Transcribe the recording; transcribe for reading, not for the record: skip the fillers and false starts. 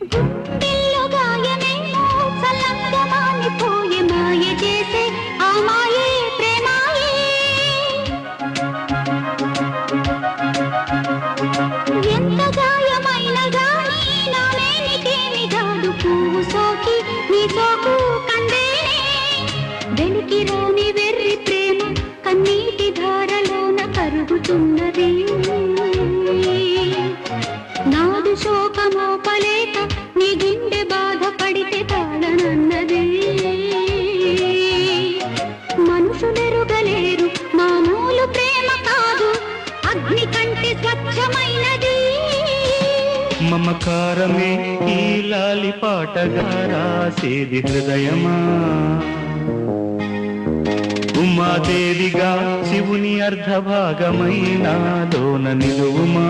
గుండెల్లో గాయమేమో చల్లంగా మానిపోయే మాయ చేసే ఆ మాయే ప్రేమాయే. ఎంత గాయమైన గానీ నా మేనికేమి కాదు పువ్వు సోకి నీ సోకు కందేనే. వెలికి రాని వెర్రి ప్రేమ కన్నీటి ధారలోన కరుగుతున్నది. నాదు శోకమోపలేక నీ గుండె బాధపడితే తాళనన్నది. మనుషులెరుగలేరు మామూలు ప్రేమ కాదు అగ్ని కంటే స్వచ్ఛమైనది. మమకారమే ఈ లాలి పాటగా రాసేది హృదయమా. ఉమాదేవిగా శివుని అర్ధభాగమైనాలోన నిలువుమా.